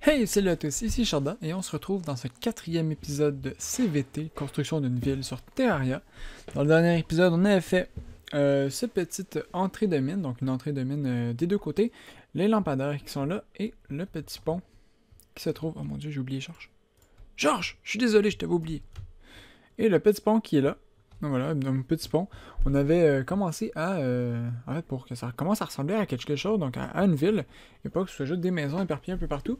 Hey, salut à tous, ici Chardin et on se retrouve dans ce quatrième épisode de CVT, construction d'une ville sur Terraria. Dans le dernier épisode, on avait fait cette petite entrée de mine, donc une entrée de mine des deux côtés, les lampadaires qui sont là et le petit pont qui se trouve... Oh mon dieu, j'ai oublié Georges. Georges, je suis désolé, je t'avais oublié. Et le petit pont qui est là. Donc voilà, dans le petit pont, on avait commencé à... en fait, pour que ça commence à ressembler à quelque chose, donc à une ville, et pas que ce soit juste des maisons éparpillées un peu partout.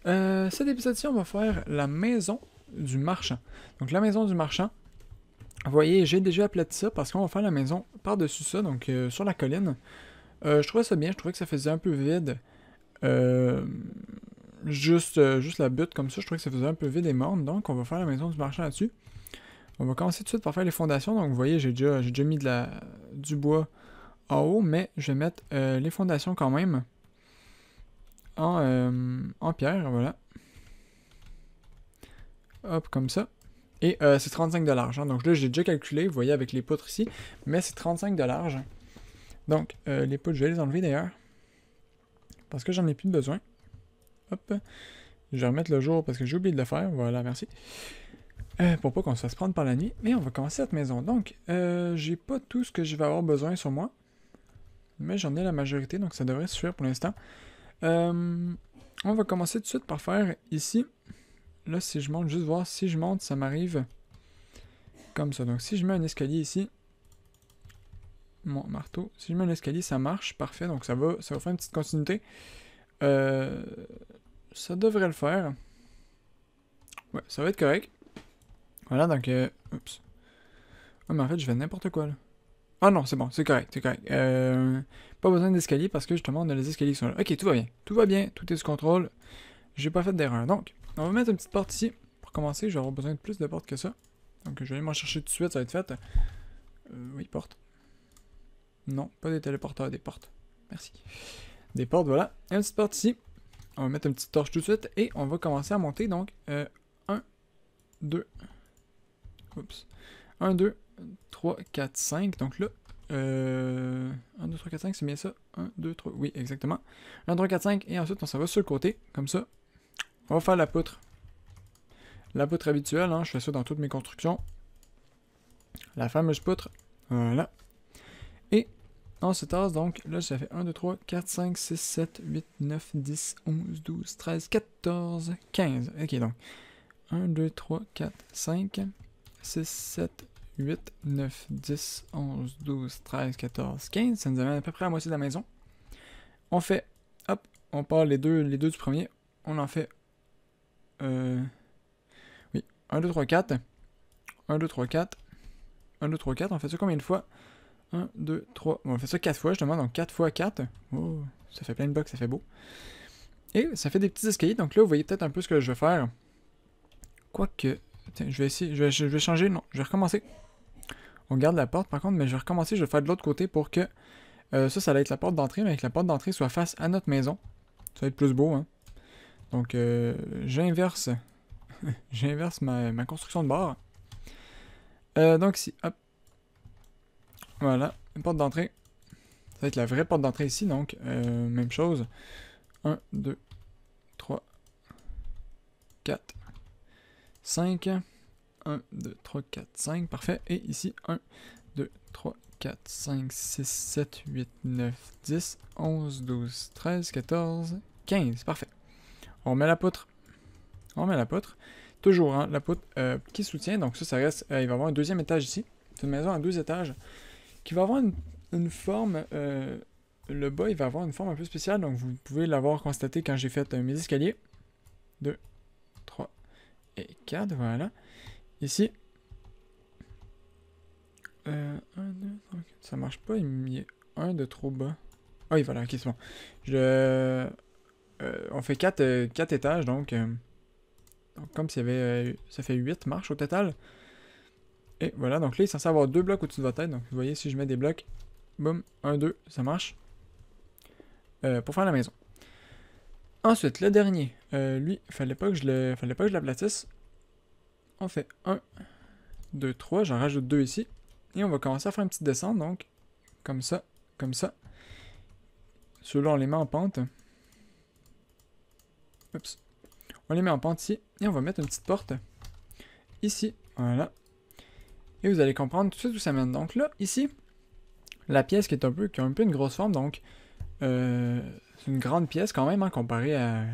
Cet épisode-ci, on va faire la maison du marchand. Donc la maison du marchand, vous voyez, j'ai déjà aplati ça parce qu'on va faire la maison par-dessus ça, donc sur la colline. Je trouvais ça bien, je trouvais que ça faisait un peu vide. Juste la butte comme ça, je trouvais que ça faisait un peu vide et morne, donc on va faire la maison du marchand là-dessus. On va commencer tout de suite par faire les fondations, donc vous voyez, j'ai déjà mis du bois en haut, mais je vais mettre les fondations quand même en pierre, voilà. Hop, comme ça. Et c'est 35 de large. Hein. Donc là, j'ai déjà calculé, vous voyez, avec les poutres ici. Mais c'est 35 de large. Donc, les poutres, je vais les enlever d'ailleurs. Parce que j'en ai plus besoin. Hop. Je vais remettre le jour parce que j'ai oublié de le faire. Voilà, merci. Pour pas qu'on se fasse prendre par la nuit. Mais on va commencer cette maison. Donc, j'ai pas tout ce que je vais avoir besoin sur moi. Mais j'en ai la majorité, donc ça devrait suffire pour l'instant. On va commencer tout de suite par faire ici. Là, si je monte, juste voir si je monte, ça m'arrive comme ça. Donc, si je mets un escalier ici, mon marteau, si je mets un escalier, ça marche, parfait. Donc, ça va faire une petite continuité. Ça devrait le faire. Ouais, ça va être correct. Voilà, donc, oups. Oh, mais en fait, je fais n'importe quoi, là. Ah non, c'est bon, c'est correct, c'est correct. Pas besoin d'escalier parce que justement, on a les escaliers qui sont là. Ok, tout va bien. Tout va bien, tout est sous contrôle. J'ai pas fait d'erreur. Donc, on va mettre une petite porte ici. Pour commencer, je vais avoir besoin de plus de portes que ça. Donc, je vais aller m'en chercher tout de suite, ça va être fait. Oui, porte. Non, pas des téléporteurs, des portes. Merci. Des portes, voilà. Une petite porte ici. On va mettre une petite torche tout de suite et on va commencer à monter. Donc, 1, 2. Oups. 1, 2, 3, 4, 5. Donc là, 1, 2, 3, 4, 5, c'est bien ça. 1, 2, 3. Oui, exactement. 1, 2, 3, 4, 5. Et ensuite, on s'en va sur le côté, comme ça. On va faire la poutre. La poutre habituelle, hein, je fais ça dans toutes mes constructions. La fameuse poutre. Voilà. Et on se tasse donc, là ça fait 1, 2, 3, 4, 5, 6, 7, 8, 9, 10, 11, 12, 13, 14, 15. Ok donc, 1, 2, 3, 4, 5, 6, 7, 8, 9, 10, 11, 12, 13, 14, 15. Ça nous amène à peu près à la moitié de la maison. On fait, hop, on part les deux du premier. On en fait, oui, 1, 2, 3, 4. 1, 2, 3, 4. 1, 2, 3, 4. On fait ça combien de fois? 1, 2, 3. Bon, on fait ça 4 fois justement, donc 4 fois 4. Oh, ça fait plein de blocs, ça fait beau. Et ça fait des petits escaliers, donc là vous voyez peut-être un peu ce que je vais faire. Quoique. Tiens, je vais essayer. Je vais changer. Non, je vais recommencer. On garde la porte par contre, mais je vais recommencer. Je vais faire de l'autre côté pour que ça va être la porte d'entrée, mais que la porte d'entrée soit face à notre maison. Ça va être plus beau, hein. Donc j'inverse. J'inverse ma construction de bord. Donc ici, hop. Voilà, une porte d'entrée. Ça va être la vraie porte d'entrée ici, donc même chose. 1, 2, 3, 4, 5. 1, 2, 3, 4, 5. Parfait. Et ici, 1, 2, 3, 4, 5, 6, 7, 8, 9, 10, 11, 12, 13, 14, 15. Parfait. On met la poutre. On met la poutre. Toujours, hein, la poutre qui soutient. Donc ça reste... il va y avoir un deuxième étage ici. C'est une maison à 2 étages qui va avoir une forme... le bas, il va avoir une forme un peu spéciale, donc vous pouvez l'avoir constaté quand j'ai fait mes escaliers. 2, 3 et 4, voilà. Ici. 1, 2, 3, 4. Ça marche pas, il y a 1 de trop bas. Ah oui, voilà, ok, c'est bon. On fait 4 étages, donc comme s'il y avait... ça fait 8 marches au total. Et voilà, donc là, il est censé avoir 2 blocs au-dessus de votre tête. Donc vous voyez, si je mets des blocs, boum, 1, 2, ça marche. Pour faire la maison. Ensuite, le dernier, lui, fallait pas que je l'aplatisse. On fait 1, 2, 3, j'en rajoute 2 ici. Et on va commencer à faire une petite descente, donc, comme ça, comme ça. Ceux-là, on les met en pente. Oups. On les met en pente ici. Et on va mettre une petite porte ici. Voilà. Et vous allez comprendre tout de suite où ça mène. Donc là, ici, la pièce qui a un peu une grosse forme. Donc, c'est une grande pièce quand même, hein, comparée à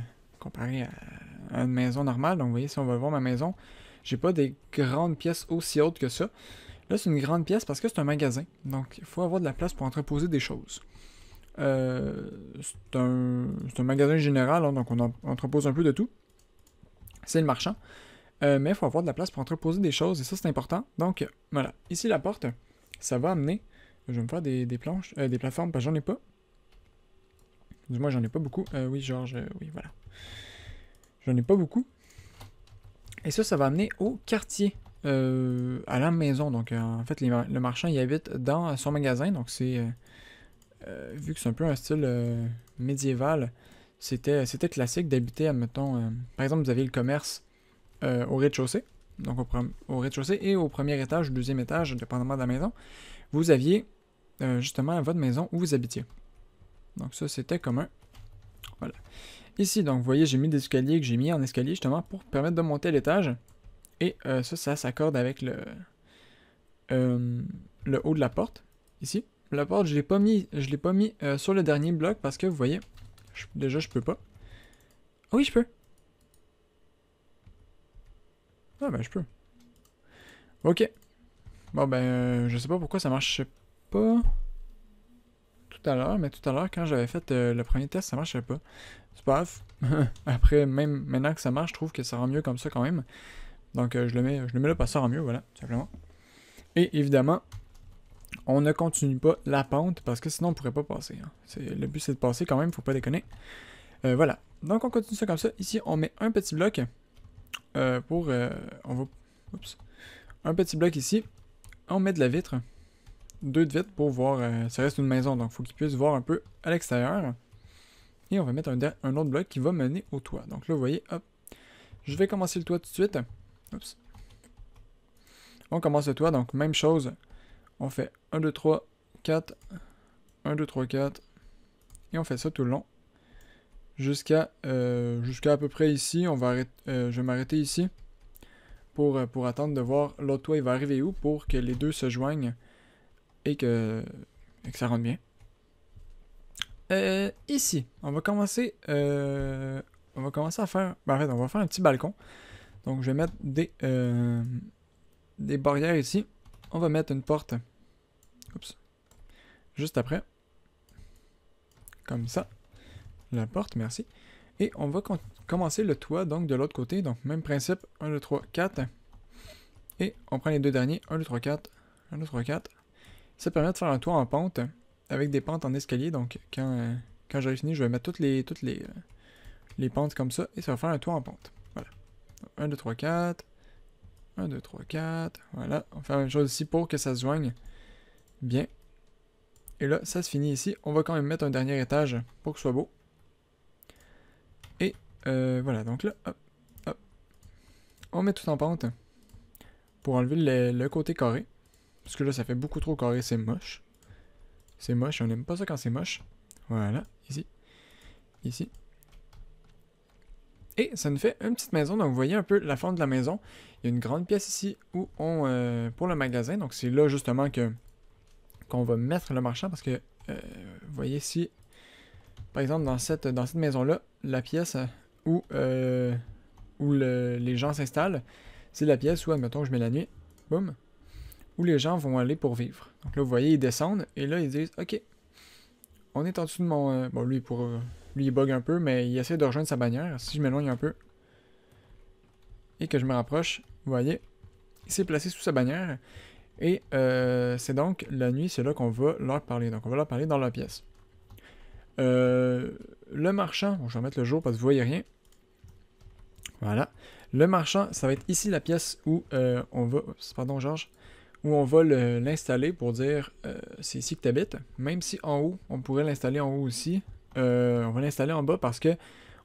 une maison normale. Donc, vous voyez, si on va voir ma maison, j'ai pas des grandes pièces aussi hautes que ça. Là, c'est une grande pièce parce que c'est un magasin. Donc, il faut avoir de la place pour entreposer des choses. C'est un magasin général, hein, donc on entrepose un peu de tout. C'est le marchand. Mais il faut avoir de la place pour entreposer des choses, et ça, c'est important. Donc, voilà. Ici, la porte, ça va amener... Je vais me faire des planches, des plateformes, parce que j'en ai pas. Du moins, j'en ai pas beaucoup. Oui, Georges, oui, voilà. J'en ai pas beaucoup. Et ça va amener au quartier, à la maison. Donc, en fait, le marchand, il habite dans son magasin. Donc, c'est... vu que c'est un peu un style médiéval, c'était classique d'habiter, admettons... par exemple, vous avez le commerce au rez-de-chaussée. Donc, au rez-de-chaussée et au premier étage, au deuxième étage, dépendamment de la maison. Vous aviez justement votre maison où vous habitiez. Donc, ça, c'était commun. Voilà. Ici, donc, vous voyez, j'ai mis des escaliers que j'ai mis en escalier justement pour permettre de monter à l'étage. Et ça s'accorde avec le haut de la porte, ici. La porte, je l'ai pas mis sur le dernier bloc parce que, vous voyez, déjà, je peux pas. Oh, oui, je peux. Ah, ben, je peux. Ok. Bon, ben, je sais pas pourquoi ça marchait pas tout à l'heure, mais tout à l'heure, quand j'avais fait le premier test, ça marchait pas. C'est pas grave. Après, même maintenant que ça marche, je trouve que ça rend mieux comme ça quand même. Donc, je le mets là parce que ça rend mieux, voilà, tout simplement. Et évidemment, on ne continue pas la pente parce que sinon on pourrait pas passer. Hein. Le but c'est de passer quand même, faut pas déconner. Voilà. Donc on continue ça comme ça. Ici on met un petit bloc pour... on va... Oups. Un petit bloc ici. On met de la vitre. 2 de vitre pour voir... ça reste une maison, donc faut qu'il puisse voir un peu à l'extérieur. Et on va mettre un autre bloc qui va mener au toit. Donc là vous voyez, hop. Je vais commencer le toit tout de suite. Oups. On commence le toit, donc même chose. On fait 1, 2, 3, 4. 1, 2, 3, 4. Et on fait ça tout le long. Jusqu'à à peu près ici. Je vais m'arrêter ici. Pour attendre de voir l'autre toit il va arriver où. Pour que les deux se joignent. Et que ça rentre bien. Ici. On va commencer à faire... Ben, en fait, on va faire un petit balcon. Donc je vais mettre des barrières ici. On va mettre une porte. Oups. Juste après. Comme ça. La porte, merci. Et on va commencer le toit, donc de l'autre côté. Donc même principe, 1, 2, 3, 4. Et on prend les deux derniers, 1, 2, 3, 4. 1, 2, 3, 4. Ça permet de faire un toit en pente, avec des pentes en escalier. Donc quand j'aurai fini, je vais mettre toutes les pentes comme ça. Et ça va faire un toit en pente. Voilà. 1, 2, 3, 4. 1, 2, 3, 4. Voilà. On fait la même chose ici pour que ça se joigne bien. Et là, ça se finit ici. On va quand même mettre un dernier étage pour que ce soit beau. Et voilà, donc là, hop, hop. On met tout en pente pour enlever le côté carré. Parce que là, ça fait beaucoup trop carré, c'est moche. C'est moche, on n'aime pas ça quand c'est moche. Voilà, ici. Ici. Et ça nous fait une petite maison, donc vous voyez un peu la forme de la maison. Il y a une grande pièce ici où pour le magasin, donc c'est là justement qu'on va mettre le marchand parce que vous voyez ici, par exemple dans cette maison-là, la pièce où les gens s'installent, c'est la pièce où, admettons, je mets la nuit, boum, où les gens vont aller pour vivre. Donc là, vous voyez, ils descendent et là, ils disent, OK, on est en dessous de mon... bon, lui, il bug un peu, mais il essaie de rejoindre sa bannière. Si je m'éloigne un peu et que je me rapproche, vous voyez, il s'est placé sous sa bannière. Et c'est donc la nuit, c'est là qu'on va leur parler. Donc on va leur parler dans leur pièce. Le marchand, bon, je vais mettre le jour parce que vous voyez rien. Voilà. Le marchand, ça va être ici la pièce où on va... Oups, pardon Georges. Où on va l'installer pour dire c'est ici que tu habites. Même si en haut, on pourrait l'installer en haut aussi. On va l'installer en bas parce que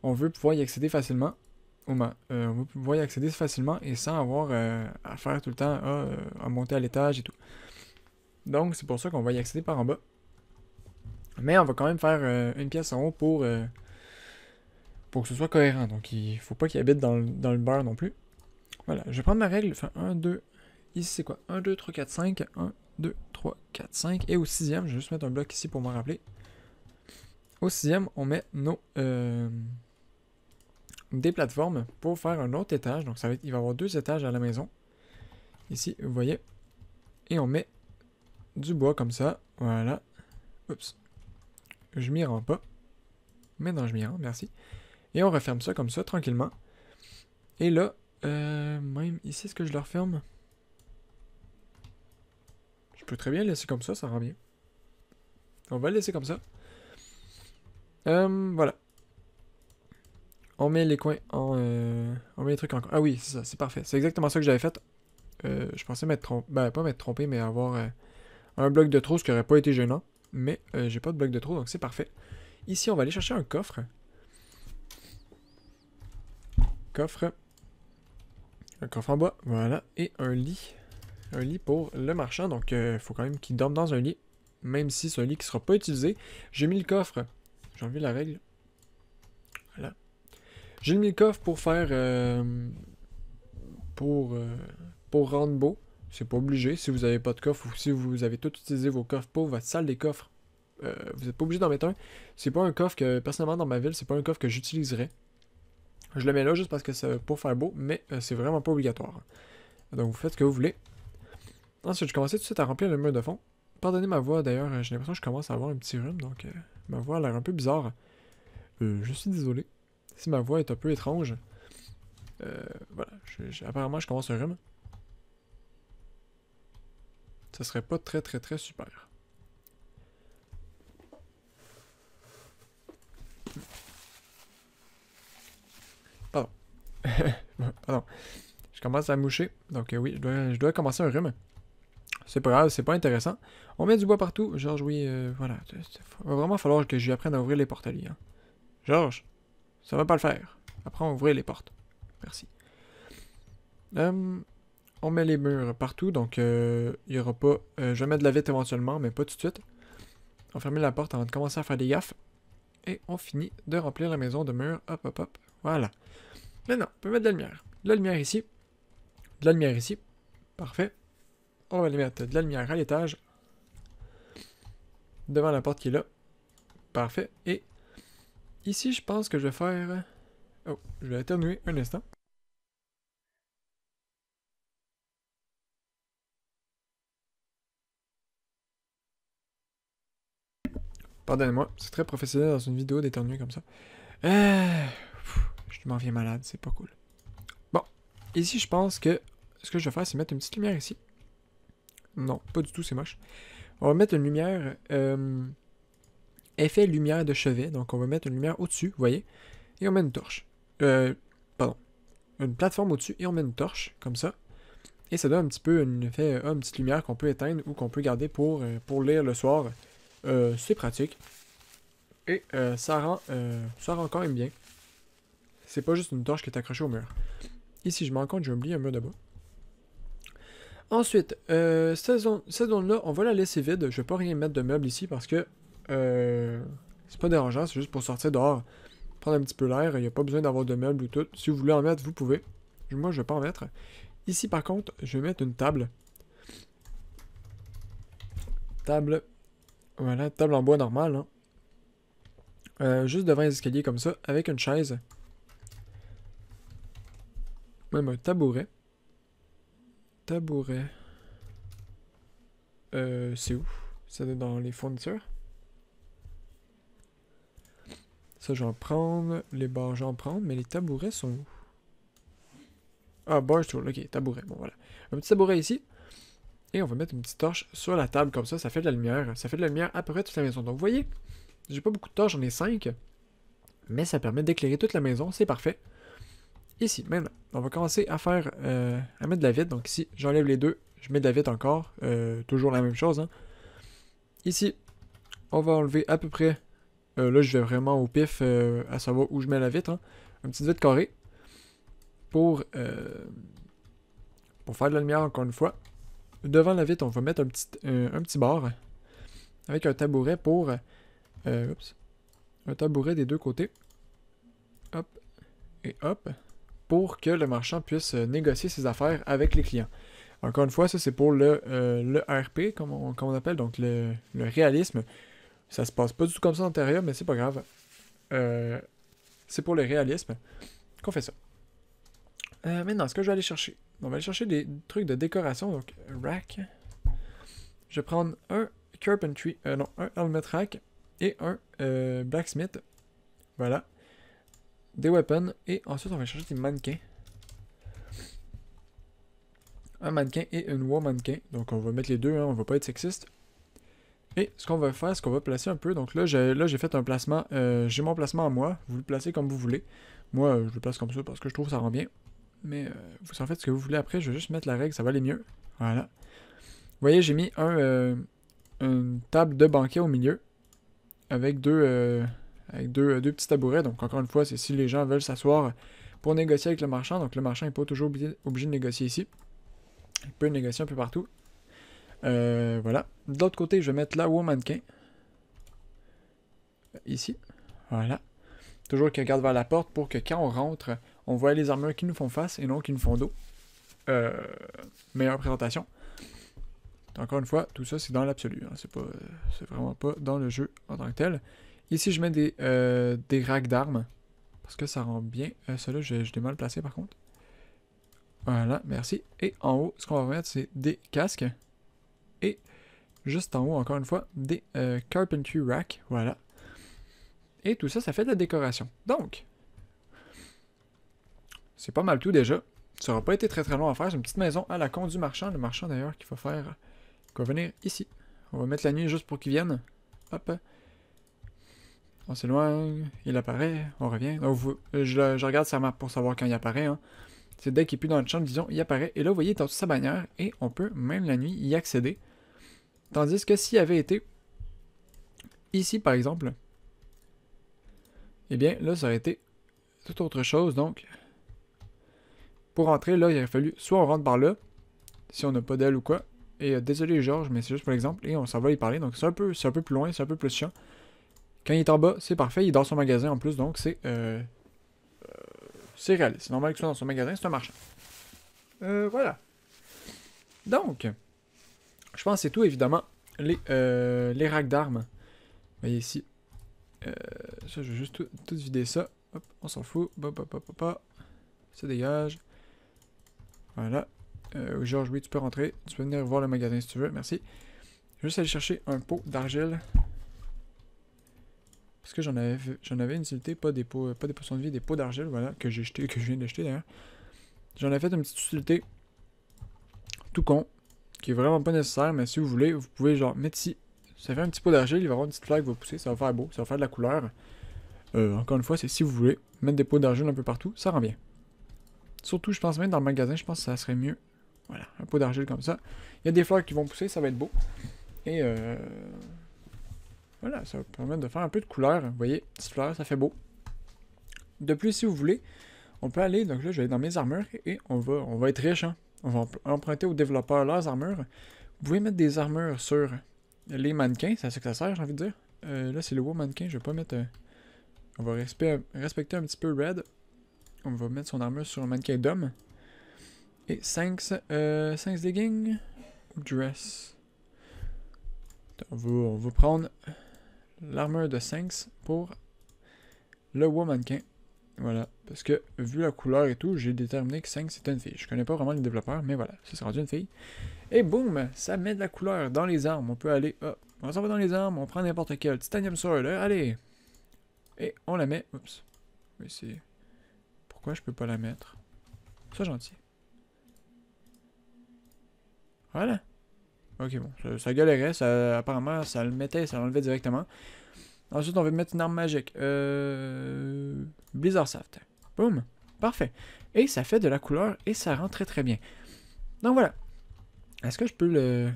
on veut pouvoir y accéder facilement. On va pouvoir y accéder facilement et sans avoir à faire tout le temps à monter à l'étage et tout. Donc c'est pour ça qu'on va y accéder par en bas. Mais on va quand même faire une pièce en haut Pour que ce soit cohérent. Donc, il faut pas qu'il habite dans le beurre non plus. Voilà, je vais prendre ma règle. Enfin, 1, 2. Ici, c'est quoi? 1, 2, 3, 4, 5. 1, 2, 3, 4, 5. Et au sixième, je vais juste mettre un bloc ici pour me rappeler. Au sixième, on met nos des plateformes pour faire un autre étage. Donc, il va y avoir 2 étages à la maison. Ici, vous voyez. Et on met du bois comme ça. Voilà. Oups. Je m'y rends pas. Mais non, je m'y rends, merci. Et on referme ça comme ça, tranquillement. Et là, même ici, est-ce que je le referme? Je peux très bien le laisser comme ça rend bien. On va le laisser comme ça. Voilà. On met les coins en... on met les trucs en... Ah oui, c'est ça, c'est parfait. C'est exactement ça que j'avais fait. Je pensais m'être trompé... Ben, pas m'être trompé, mais avoir un bloc de trop, ce qui aurait pas été gênant. Mais j'ai pas de bloc de trop, donc c'est parfait. Ici, on va aller chercher un coffre. Coffre. Un coffre en bois, voilà. Et un lit. Un lit pour le marchand, donc il faut quand même qu'il dorme dans un lit. Même si c'est un lit qui sera pas utilisé. J'ai mis le coffre. J'ai enlevé la règle. Voilà. J'ai mis le coffre pour faire... pour rendre beau. C'est pas obligé. Si vous avez pas de coffre ou si vous avez tout utilisé vos coffres pour votre salle des coffres, vous êtes pas obligé d'en mettre un. C'est pas un coffre que, personnellement, dans ma ville, c'est pas un coffre que j'utiliserais. Je le mets là juste parce que c'est pour faire beau, mais c'est vraiment pas obligatoire. Donc vous faites ce que vous voulez. Ensuite, je commençais tout de suite à remplir le mur de fond. Pardonnez ma voix d'ailleurs, j'ai l'impression que je commence à avoir un petit rhume, donc ma voix a l'air un peu bizarre. Je suis désolé si ma voix est un peu étrange. Voilà, apparemment je commence un rhume. Ça serait pas très très très super. Pardon. Pardon. Je commence à moucher, donc oui, je dois commencer un rhume. C'est pas grave, c'est pas intéressant. On met du bois partout. Georges, oui, voilà. Il va vraiment falloir que j'y apprenne à ouvrir les portes à lui. Hein. Georges, ça va pas le faire. Apprends à ouvrir les portes. Merci. On met les murs partout, donc il y aura pas... je vais mettre de la vitre éventuellement, mais pas tout de suite. On ferme la porte avant de commencer à faire des gaffes. Et on finit de remplir la maison de murs. Hop, hop, hop. Voilà. Maintenant, on peut mettre de la lumière. De la lumière ici. De la lumière ici. Parfait. On va aller mettre de la lumière à l'étage. Devant la porte qui est là. Parfait. Et ici, je pense que je vais faire... Oh, je vais éternuer un instant. Pardonnez-moi, c'est très professionnel dans une vidéo d'éternuer comme ça. Je m'en viens malade, c'est pas cool. Bon, ici, je pense que ce que je vais faire, c'est mettre une petite lumière ici. Non, pas du tout, c'est moche. On va mettre une lumière... effet lumière de chevet. Donc, on va mettre une lumière au-dessus, vous voyez. Et on met une torche. Pardon. Une plateforme au-dessus et on met une torche, comme ça. Et ça donne un petit peu un effet, une petite lumière qu'on peut éteindre ou qu'on peut garder pour lire le soir. C'est pratique. Et ça rend quand même bien. C'est pas juste une torche qui est accrochée au mur. Ici, je me rends compte, j'ai oublié un mur de bas. Ensuite, cette zone-là, on va la laisser vide. Je vais pas rien mettre de meubles ici parce que c'est pas dérangeant, c'est juste pour sortir dehors. Prendre un petit peu l'air, il n'y a pas besoin d'avoir de meubles ou tout. Si vous voulez en mettre, vous pouvez. Moi, je vais pas en mettre. Ici, par contre, je vais mettre une table. Table. Voilà, table en bois normal. Hein. Juste devant les escaliers comme ça, avec une chaise. Même un tabouret. Tabouret. C'est où? C'est dans les fournitures. Ça, j'en prendre. Les barres, j'en prendre. Mais les tabourets sont où? Ah, bar stool. Ok, tabouret. Bon, voilà. Un petit tabouret ici. Et on va mettre une petite torche sur la table comme ça fait de la lumière. Ça fait de la lumière à peu près toute la maison. Donc vous voyez, j'ai pas beaucoup de torches, j'en ai 5. Mais ça permet d'éclairer toute la maison, c'est parfait. Ici, maintenant, on va commencer à faire, à mettre de la vitre. Donc ici, j'enlève les deux, je mets de la vitre encore. Toujours la même chose. Hein. Ici, on va enlever à peu près, là je vais vraiment au pif à savoir où je mets la vitre. Hein. Une petite vitre carrée. Pour faire de la lumière encore une fois. Devant la vitre, on va mettre un petit bar avec un tabouret pour... un tabouret des deux côtés. hop, et hop, pour que le marchand puisse négocier ses affaires avec les clients. Encore une fois, ça c'est pour le RP, comme on appelle, donc le réalisme. Ça se passe pas du tout comme ça en Terraria, mais c'est pas grave. C'est pour le réalisme qu'on fait ça. Maintenant, ce que je vais aller chercher, on va aller chercher des trucs de décoration, donc rack. Je vais prendre un carpentry, un helmet rack et un blacksmith. Voilà. Des weapons, et ensuite on va chercher des mannequins. Un mannequin et une womannequin, donc on va mettre les deux, hein, on va pas être sexiste. Et ce qu'on va faire, c'est qu'on va placer un peu. Donc là, j'ai fait un placement. J'ai mon placement à moi. Vous le placez comme vous voulez. Moi, je le place comme ça parce que je trouve que ça rend bien. Mais vous en faites ce que vous voulez après. Je vais juste mettre la règle, ça va aller mieux. Voilà. Vous voyez, j'ai mis une table de banquet au milieu. Avec deux petits tabourets. Donc encore une fois, c'est si les gens veulent s'asseoir pour négocier avec le marchand. Donc le marchand n'est pas toujours obligé de négocier ici. Il peut négocier un peu partout. Voilà. De l'autre côté, je vais mettre la womannequin. Ici. Voilà. Toujours qu'il regarde vers la porte pour que quand on rentre, on voit les armures qui nous font face et non qui nous font dos. Meilleure présentation. Encore une fois, tout ça c'est dans l'absolu. Hein. C'est vraiment pas dans le jeu en tant que tel. Ici, je mets des racks d'armes. Parce que ça rend bien. Celui-là, je l'ai mal placé par contre. Voilà, merci. Et en haut, ce qu'on va mettre, c'est des casques. Et juste en haut, encore une fois, des carpentry rack. Voilà. Et tout ça, ça fait de la décoration. Donc, c'est pas mal tout déjà. Ça n'aura pas été très très long à faire. C'est une petite maison à la con du marchand. Le marchand d'ailleurs qui va venir ici. On va mettre la nuit juste pour qu'il vienne. Hop. On s'éloigne. Il apparaît. On revient. Donc, je regarde sa map pour savoir quand il apparaît. Hein. C'est dès qu'il est plus dans le champ de vision, il apparaît. Et là, vous voyez, il est en dessous de sa bannière. Et on peut, même la nuit, y accéder. Tandis que s'il avait été ici, par exemple, eh bien, là, ça aurait été toute autre chose. Donc, pour rentrer, là, il aurait fallu soit on rentre par là, si on n'a pas d'aile ou quoi. Et désolé, Georges, mais c'est juste pour l'exemple. Et on s'en va y parler. Donc, c'est un peu plus loin, c'est un peu plus chiant. Quand il est en bas, c'est parfait. Il est dans son magasin en plus. Donc, c'est réaliste. C'est normal qu'il soit dans son magasin. C'est un marchand. Voilà. Donc, je pense que c'est tout, évidemment. Les racks d'armes. Vous voyez ici. Ça, je vais juste tout vider ça. Hop, on s'en fout. Ça dégage. Voilà. Georges, oui, tu peux rentrer. Tu peux venir voir le magasin si tu veux. Merci. Je vais juste aller chercher un pot d'argile. Parce que j'en avais une utilité, pas des potions de vie, des pots d'argile, voilà, que je viens d'acheter d'ailleurs. J'en ai fait une petite utilité tout con, qui est vraiment pas nécessaire, mais si vous voulez, vous pouvez genre mettre ici. Ça fait un petit pot d'argile, il va y avoir une petite flaque qui va pousser, ça va faire beau, ça va faire de la couleur. Encore une fois, c'est si vous voulez mettre des pots d'argile un peu partout, ça rend bien. Surtout, je pense même dans le magasin, je pense que ça serait mieux. Voilà, un pot d'argile comme ça. Il y a des fleurs qui vont pousser, ça va être beau. Et voilà, ça va permettre de faire un peu de couleur. Vous voyez, petite fleur, ça fait beau. De plus, si vous voulez, on peut aller, donc là, je vais aller dans mes armures et on va être riche. Hein. On va emprunter aux développeurs leurs armures. Vous pouvez mettre des armures sur les mannequins, c'est à ça que ça sert, j'ai envie de dire. Là, c'est le haut mannequin, je vais pas mettre... on va respecter un petit peu Red. On va mettre son armure sur un mannequin d'homme. Et 5 leggings ou dress. On va prendre l'armure de 5 pour le haut mannequin. Voilà, parce que vu la couleur et tout, j'ai déterminé que 5 c'était une fille. Je connais pas vraiment les développeurs, mais voilà, ça s'est rendu une fille. Et boum, ça met de la couleur dans les armes. On peut aller, hop, on s'en va dans les armes, on prend n'importe quel Titanium Sword, allez. Et on la met, oups. Mais c'est... Pourquoi je peux pas la mettre? C'est gentil. Voilà. Ok, bon, ça galérait, apparemment, ça l'enlevait directement. Ensuite, on va mettre une arme magique. Blizzard Shaft. Boum. Parfait. Et ça fait de la couleur et ça rend très très bien. Donc voilà. Est-ce que je peux le...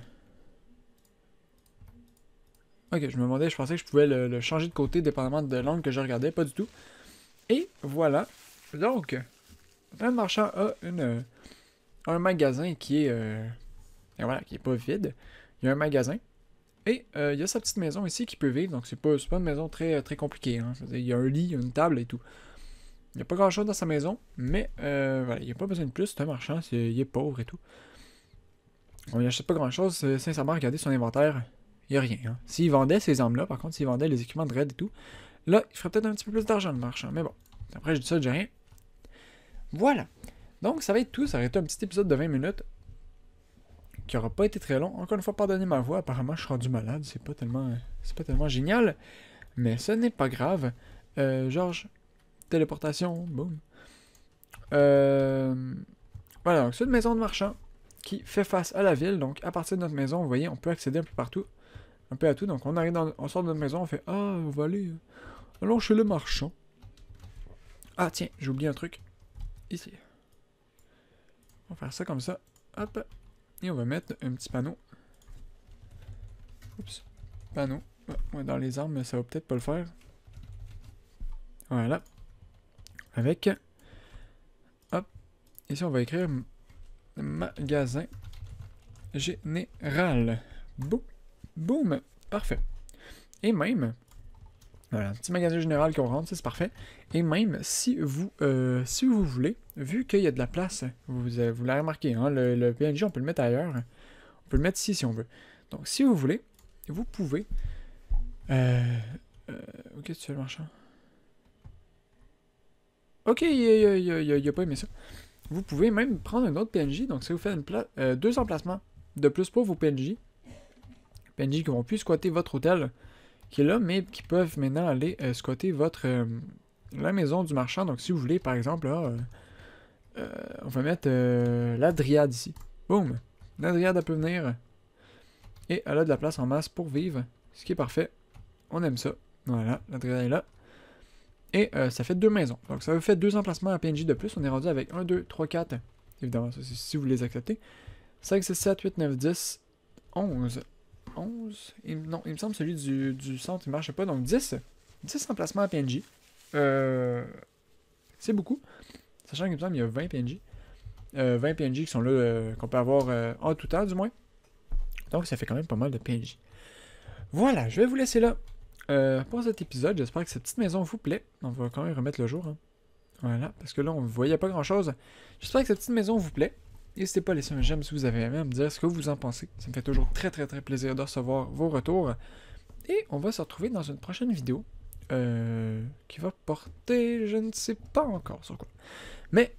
Ok, je me demandais, je pensais que je pouvais le changer de côté dépendamment de l'angle que je regardais. Pas du tout. Et voilà. Donc, un marchand a un magasin qui est... et voilà, qui est pas vide. Il y a un magasin. Et il y a sa petite maison ici qui peut vivre, donc c'est pas une maison très, très compliquée. Hein. Il y a un lit, une table et tout. Il n'y a pas grand chose dans sa maison, mais voilà, il n'y a pas besoin de plus. C'est un marchand, il est pauvre et tout. On n'y achète pas grand chose. Sincèrement, regardez son inventaire, il n'y a rien. Hein. S'il vendait ces armes-là, par contre, s'il vendait les équipements de raid et tout, là, il ferait peut-être un petit peu plus d'argent le marchand. Mais bon, après, je dis ça, je dis rien. Voilà. Donc, ça va être tout. Ça va être un petit épisode de 20 minutes qui aura pas été très long. Encore une fois, pardonnez ma voix. Apparemment, je suis rendu malade. C'est pas tellement génial. Mais ce n'est pas grave. Georges, téléportation, boum. Voilà, donc c'est une maison de marchand qui fait face à la ville. Donc, à partir de notre maison, vous voyez, on peut accéder un peu partout. Un peu à tout. Donc, on sort de notre maison, on fait ah, on va aller. Allons chez le marchand. Ah, tiens, j'ai oublié un truc. Ici. On va faire ça comme ça. Hop. Et on va mettre un petit panneau. Oups. Panneau. Ouais, dans les armes, ça va peut-être pas le faire. Voilà. Avec. Hop. Ici, on va écrire magasin général. Boum. Boum. Parfait. Et même. Voilà, un petit magasin général qu'on rentre, c'est parfait. Et même si vous voulez, vu qu'il y a de la place, vous l'avez remarqué, hein, le PNJ, on peut le mettre ailleurs. On peut le mettre ici si on veut. Donc, si vous voulez, vous pouvez... ok, tu fais le marchand. Ok, il a pas aimé ça. Vous pouvez même prendre un autre PNJ. Donc, ça vous fait 2 emplacements de plus pour vos PNJ. PNJ qui vont plus squatter votre hôtel qui est là, mais qui peuvent maintenant aller squatter la maison du marchand. Donc, si vous voulez, par exemple, là, on va mettre la Dryade ici. Boum! La Dryade, elle peut venir. Et elle a de la place en masse pour vivre. Ce qui est parfait. On aime ça. Voilà, la Dryade est là. Et ça fait 2 maisons. Donc, ça vous fait 2 emplacements à PNJ de plus. On est rendu avec 1, 2, 3, 4. Évidemment, ça, c'est si vous les acceptez. 5, 6, 7, 8, 9, 10, 11. 11? Non, il me semble que celui du centre, il marche pas. Donc 10. 10 emplacements à PNJ. C'est beaucoup. Sachant qu'il me semble qu'il y a 20 PNJ. 20 PNJ qui sont là, qu'on peut avoir en tout temps, du moins. Donc ça fait quand même pas mal de PNJ. Voilà, je vais vous laisser là pour cet épisode. J'espère que cette petite maison vous plaît. On va quand même remettre le jour. Hein. Voilà, parce que là, on ne voyait pas grand-chose. J'espère que cette petite maison vous plaît. N'hésitez pas à laisser un j'aime si vous avez aimé, à me dire ce que vous en pensez. Ça me fait toujours très très très plaisir de recevoir vos retours. Et on va se retrouver dans une prochaine vidéo qui va porter, je ne sais pas encore sur quoi. Mais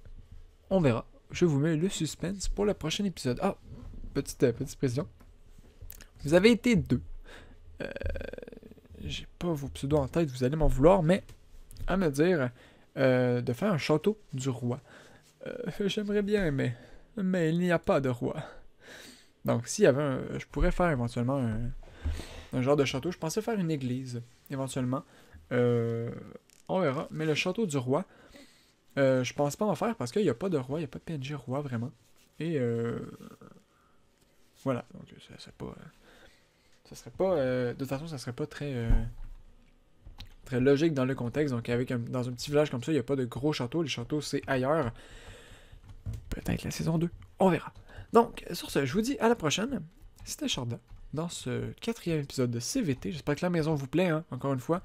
on verra. Je vous mets le suspense pour le prochain épisode. Ah, petite précision. Vous avez été 2. J'ai pas vos pseudos en tête, vous allez m'en vouloir, mais à me dire de faire un château du roi. J'aimerais bien, mais il n'y a pas de roi. Donc, s'il y avait je pourrais faire éventuellement un genre de château. Je pensais faire une église, éventuellement. On verra. Mais le château du roi, je pense pas en faire parce qu'il n'y a pas de roi, il n'y a pas de PNJ roi, vraiment. Et voilà. Donc, ça serait pas... ça serait pas... de toute façon, ça serait pas très... très logique dans le contexte. Donc, dans un petit village comme ça, il n'y a pas de gros châteaux. Les châteaux, c'est ailleurs. Peut-être la saison 2. On verra. Donc, sur ce, je vous dis à la prochaine. C'était Sharda dans ce 4e épisode de CVT. J'espère que la maison vous plaît, hein, encore une fois.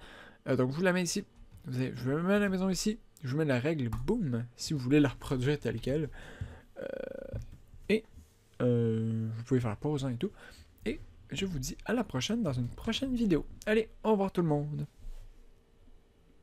Donc, je vous la mets ici. Je vous mets la maison ici. Je vous mets la règle, boum, si vous voulez la reproduire telle quelle. Et vous pouvez faire pause hein, et tout. Et je vous dis à la prochaine dans une prochaine vidéo. Allez, au revoir tout le monde.